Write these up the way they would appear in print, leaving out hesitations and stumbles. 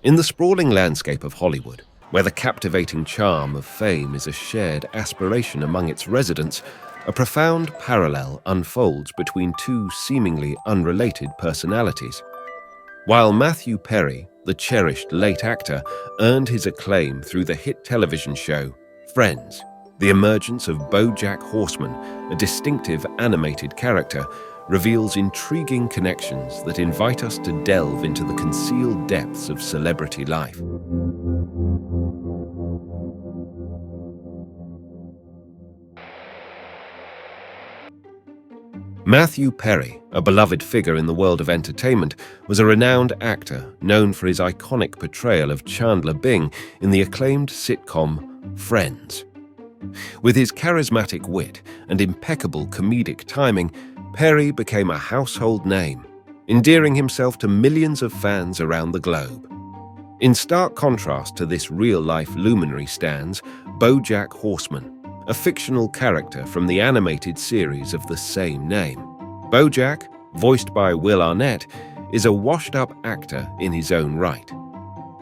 In the sprawling landscape of Hollywood, where the captivating charm of fame is a shared aspiration among its residents, a profound parallel unfolds between two seemingly unrelated personalities. While Mathew Perry, the cherished late actor, earned his acclaim through the hit television show Friends, the emergence of BoJack Horseman, a distinctive animated character, reveals intriguing connections that invite us to delve into the concealed depths of celebrity life. Mathew Perry, a beloved figure in the world of entertainment, was a renowned actor known for his iconic portrayal of Chandler Bing in the acclaimed sitcom Friends. With his charismatic wit and impeccable comedic timing, Perry became a household name, endearing himself to millions of fans around the globe. In stark contrast to this real-life luminary stands BoJack Horseman, a fictional character from the animated series of the same name. BoJack, voiced by Will Arnett, is a washed-up actor in his own right.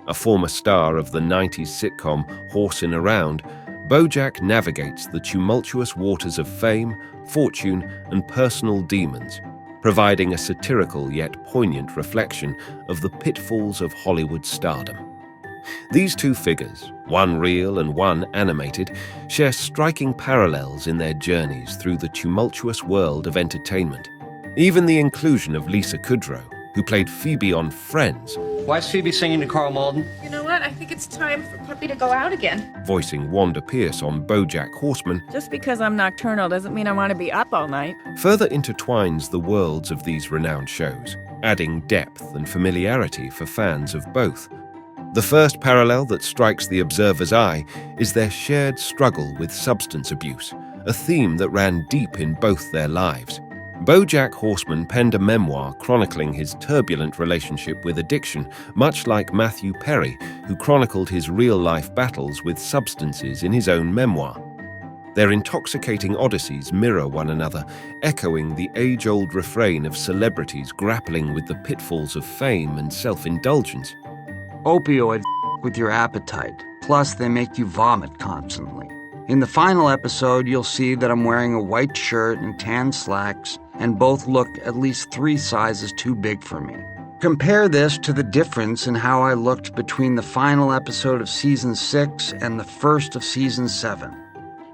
A former star of the 90s sitcom Horsin' Around, BoJack navigates the tumultuous waters of fame, fortune, and personal demons, providing a satirical yet poignant reflection of the pitfalls of Hollywood stardom. These two figures, one real and one animated, share striking parallels in their journeys through the tumultuous world of entertainment. Even the inclusion of Lisa Kudrow, who played Phoebe on Friends, Why is Phoebe singing to Carl Malden? You know what? I think it's time for Puppy to go out again. voicing Wanda Pierce on BoJack Horseman, Just because I'm nocturnal doesn't mean I want to be up all night. further intertwines the worlds of these renowned shows, adding depth and familiarity for fans of both. The first parallel that strikes the observer's eye is their shared struggle with substance abuse, a theme that ran deep in both their lives. BoJack Horseman penned a memoir chronicling his turbulent relationship with addiction, much like Mathew Perry, who chronicled his real-life battles with substances in his own memoir. Their intoxicating odysseys mirror one another, echoing the age-old refrain of celebrities grappling with the pitfalls of fame and self-indulgence. Opioids with your appetite, plus they make you vomit constantly. In the final episode, you'll see that I'm wearing a white shirt and tan slacks, and both look at least 3 sizes too big for me. Compare this to the difference in how I looked between the final episode of Season 6 and the first of Season 7.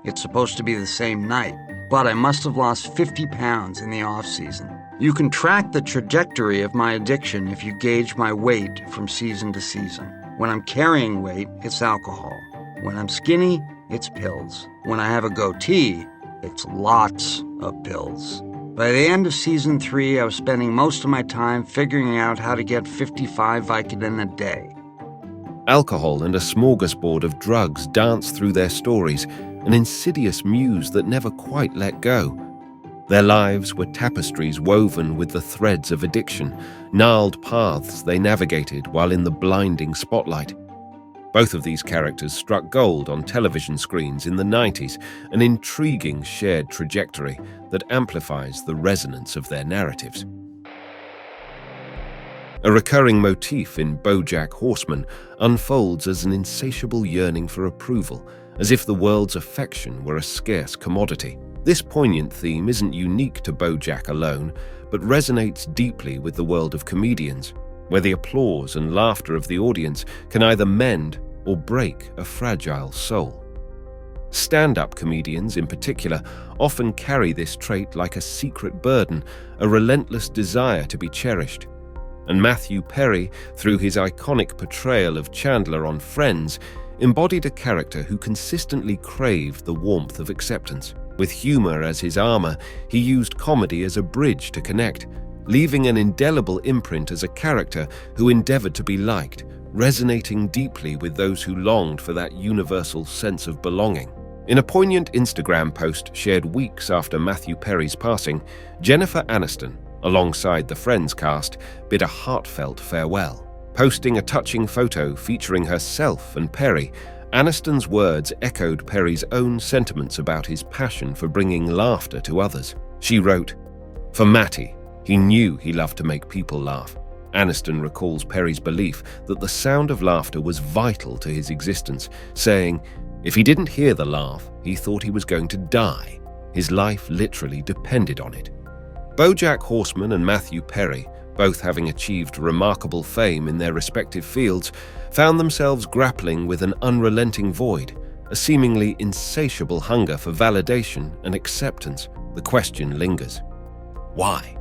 It's supposed to be the same night, but I must have lost 50 pounds in the off-season. You can track the trajectory of my addiction if you gauge my weight from season to season. When I'm carrying weight, it's alcohol. When I'm skinny, it's pills. When I have a goatee, it's lots of pills. By the end of Season 3, I was spending most of my time figuring out how to get 55 Vicodin a day. Alcohol and a smorgasbord of drugs dance through their stories, an insidious muse that never quite let go. Their lives were tapestries woven with the threads of addiction, gnarled paths they navigated while in the blinding spotlight. Both of these characters struck gold on television screens in the 90s, an intriguing shared trajectory that amplifies the resonance of their narratives. A recurring motif in BoJack Horseman unfolds as an insatiable yearning for approval, as if the world's affection were a scarce commodity. This poignant theme isn't unique to BoJack alone, but resonates deeply with the world of comedians, where the applause and laughter of the audience can either mend or break a fragile soul. Stand-up comedians, in particular, often carry this trait like a secret burden, a relentless desire to be cherished. And Mathew Perry, through his iconic portrayal of Chandler on Friends, embodied a character who consistently craved the warmth of acceptance. With humor as his armor, he used comedy as a bridge to connect, leaving an indelible imprint as a character who endeavored to be liked, resonating deeply with those who longed for that universal sense of belonging. In a poignant Instagram post shared weeks after Mathew Perry's passing, Jennifer Aniston, alongside the Friends cast, bid a heartfelt farewell. Posting a touching photo featuring herself and Perry, Aniston's words echoed Perry's own sentiments about his passion for bringing laughter to others. She wrote, "For Matty, he knew he loved to make people laugh. Aniston recalls Perry's belief that the sound of laughter was vital to his existence, saying, if he didn't hear the laugh, he thought he was going to die. His life literally depended on it. BoJack Horseman and Mathew Perry, both having achieved remarkable fame in their respective fields, found themselves grappling with an unrelenting void, a seemingly insatiable hunger for validation and acceptance. The question lingers: why?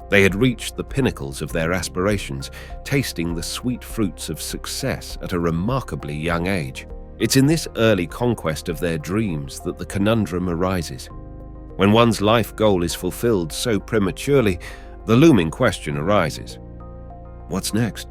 They had reached the pinnacles of their aspirations, tasting the sweet fruits of success at a remarkably young age. It's in this early conquest of their dreams that the conundrum arises. When one's life goal is fulfilled so prematurely, the looming question arises: what's next?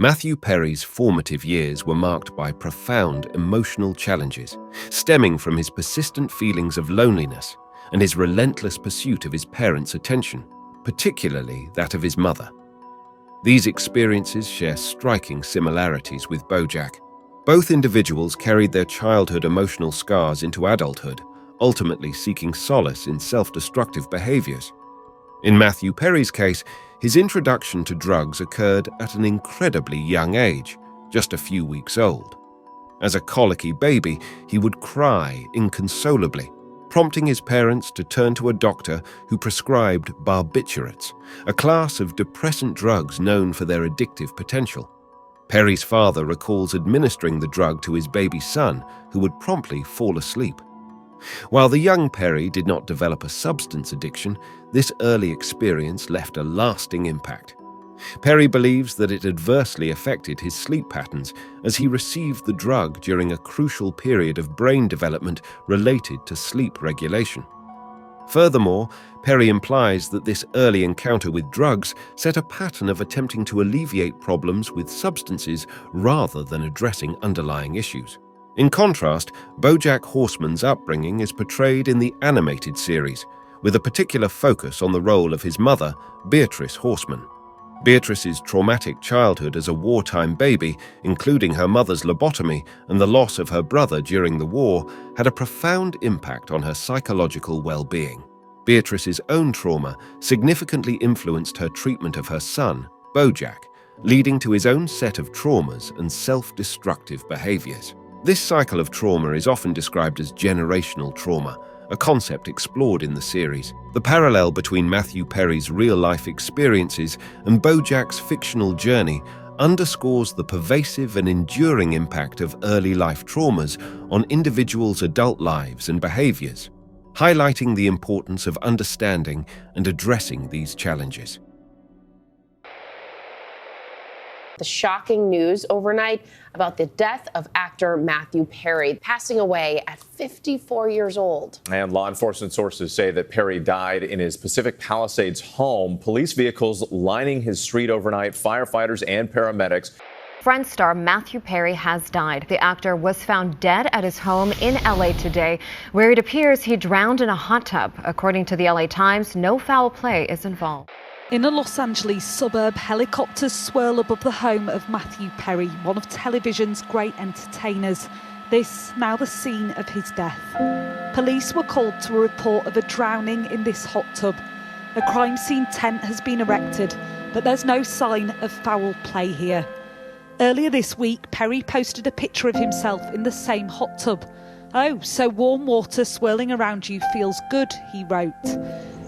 Mathew Perry's formative years were marked by profound emotional challenges, stemming from his persistent feelings of loneliness and his relentless pursuit of his parents' attention, particularly that of his mother. These experiences share striking similarities with BoJack. Both individuals carried their childhood emotional scars into adulthood, ultimately seeking solace in self-destructive behaviors. In Mathew Perry's case, his introduction to drugs occurred at an incredibly young age, just a few weeks old. As a colicky baby, he would cry inconsolably, prompting his parents to turn to a doctor who prescribed barbiturates, a class of depressant drugs known for their addictive potential. Perry's father recalls administering the drug to his baby son, who would promptly fall asleep. While the young Perry did not develop a substance addiction, this early experience left a lasting impact. Perry believes that it adversely affected his sleep patterns as he received the drug during a crucial period of brain development related to sleep regulation. Furthermore, Perry implies that this early encounter with drugs set a pattern of attempting to alleviate problems with substances rather than addressing underlying issues. In contrast, BoJack Horseman's upbringing is portrayed in the animated series, with a particular focus on the role of his mother, Beatrice Horseman. Beatrice's traumatic childhood as a wartime baby, including her mother's lobotomy and the loss of her brother during the war, had a profound impact on her psychological well-being. Beatrice's own trauma significantly influenced her treatment of her son, BoJack, leading to his own set of traumas and self-destructive behaviors. This cycle of trauma is often described as generational trauma, a concept explored in the series. The parallel between Mathew Perry's real-life experiences and BoJack's fictional journey underscores the pervasive and enduring impact of early life traumas on individuals' adult lives and behaviors, highlighting the importance of understanding and addressing these challenges. The shocking news overnight about the death of actor Mathew Perry, passing away at 54 years old. And law enforcement sources say that Perry died in his Pacific Palisades home. Police vehicles lining his street overnight, firefighters and paramedics. Friends star Mathew Perry has died. The actor was found dead at his home in LA today, where it appears he drowned in a hot tub. According to the LA Times, no foul play is involved. In a Los Angeles suburb, helicopters swirl above the home of Mathew Perry, one of television's great entertainers. This now the scene of his death. Police were called to a report of a drowning in this hot tub. A crime scene tent has been erected, but there's no sign of foul play here. Earlier this week, Perry posted a picture of himself in the same hot tub. "Oh, so warm water swirling around you feels good," he wrote.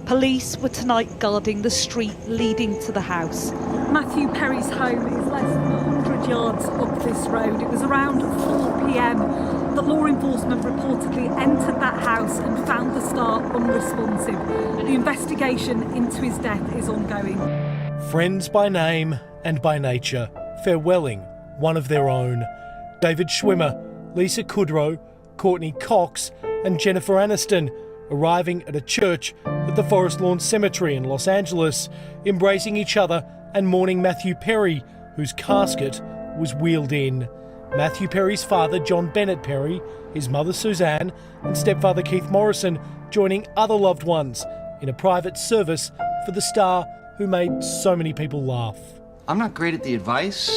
Police were tonight guarding the street leading to the house. Mathew Perry's home is less than 100 yards up this road. It was around 4 p.m. that law enforcement reportedly entered that house and found the star unresponsive. The investigation into his death is ongoing. Friends by name and by nature, farewelling one of their own. David Schwimmer, Lisa Kudrow, Courtney Cox and Jennifer Aniston arriving at a church at the Forest Lawn Cemetery in Los Angeles, embracing each other and mourning Mathew Perry, whose casket was wheeled in. Mathew Perry's father, John Bennett Perry, his mother Suzanne, and stepfather Keith Morrison joining other loved ones in a private service for the star who made so many people laugh. I'm not great at the advice.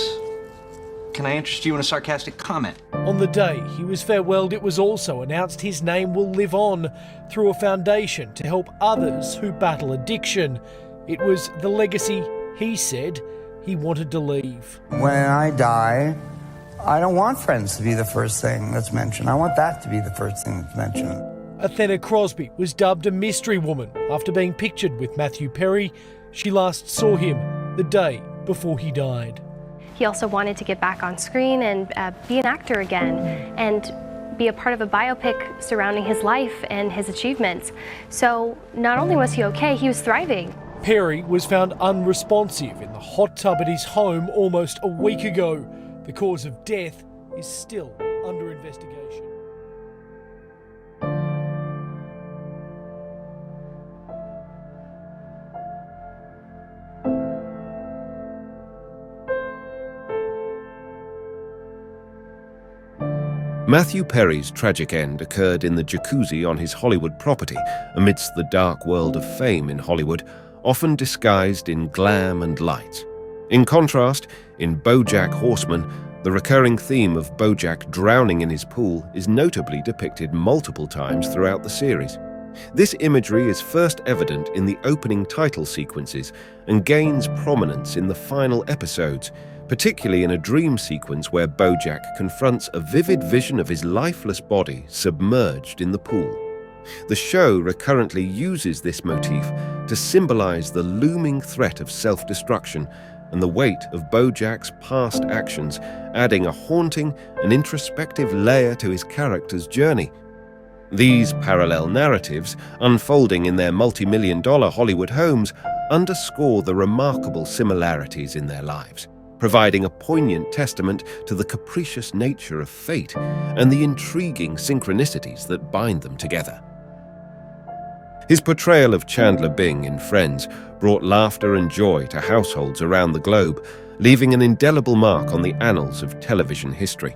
Can I interest you in a sarcastic comment? On the day he was farewelled, it was also announced his name will live on through a foundation to help others who battle addiction. It was the legacy he said he wanted to leave. When I die, I don't want Friends to be the first thing that's mentioned. I want that to be the first thing that's mentioned. Athena Crosby was dubbed a mystery woman after being pictured with Mathew Perry. She last saw him the day before he died. He also wanted to get back on screen and be an actor again and be a part of a biopic surrounding his life and his achievements. So not only was he okay, he was thriving. Perry was found unresponsive in the hot tub at his home almost a week ago. The cause of death is still under investigation. Mathew Perry's tragic end occurred in the jacuzzi on his Hollywood property, amidst the dark world of fame in Hollywood, often disguised in glam and light. In contrast, in BoJack Horseman, the recurring theme of BoJack drowning in his pool is notably depicted multiple times throughout the series. This imagery is first evident in the opening title sequences and gains prominence in the final episodes, particularly in a dream sequence where BoJack confronts a vivid vision of his lifeless body submerged in the pool. The show recurrently uses this motif to symbolize the looming threat of self-destruction and the weight of BoJack's past actions, adding a haunting and introspective layer to his character's journey. These parallel narratives, unfolding in their multi-million-dollar Hollywood homes, underscore the remarkable similarities in their lives, providing a poignant testament to the capricious nature of fate and the intriguing synchronicities that bind them together. His portrayal of Chandler Bing in Friends brought laughter and joy to households around the globe, leaving an indelible mark on the annals of television history.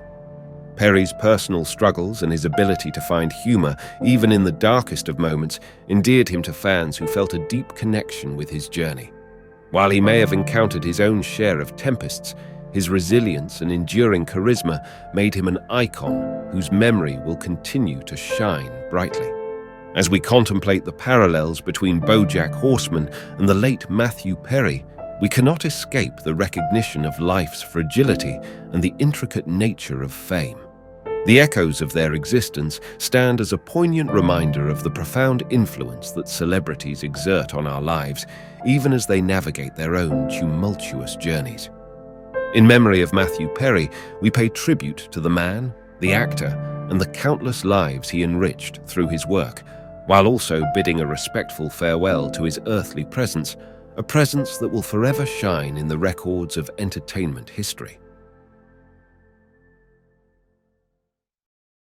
Perry's personal struggles and his ability to find humor, even in the darkest of moments, endeared him to fans who felt a deep connection with his journey. While he may have encountered his own share of tempests, his resilience and enduring charisma made him an icon whose memory will continue to shine brightly. As we contemplate the parallels between BoJack Horseman and the late Mathew Perry, we cannot escape the recognition of life's fragility and the intricate nature of fame. The echoes of their existence stand as a poignant reminder of the profound influence that celebrities exert on our lives, even as they navigate their own tumultuous journeys. In memory of Mathew Perry, we pay tribute to the man, the actor, and the countless lives he enriched through his work, while also bidding a respectful farewell to his earthly presence, a presence that will forever shine in the records of entertainment history.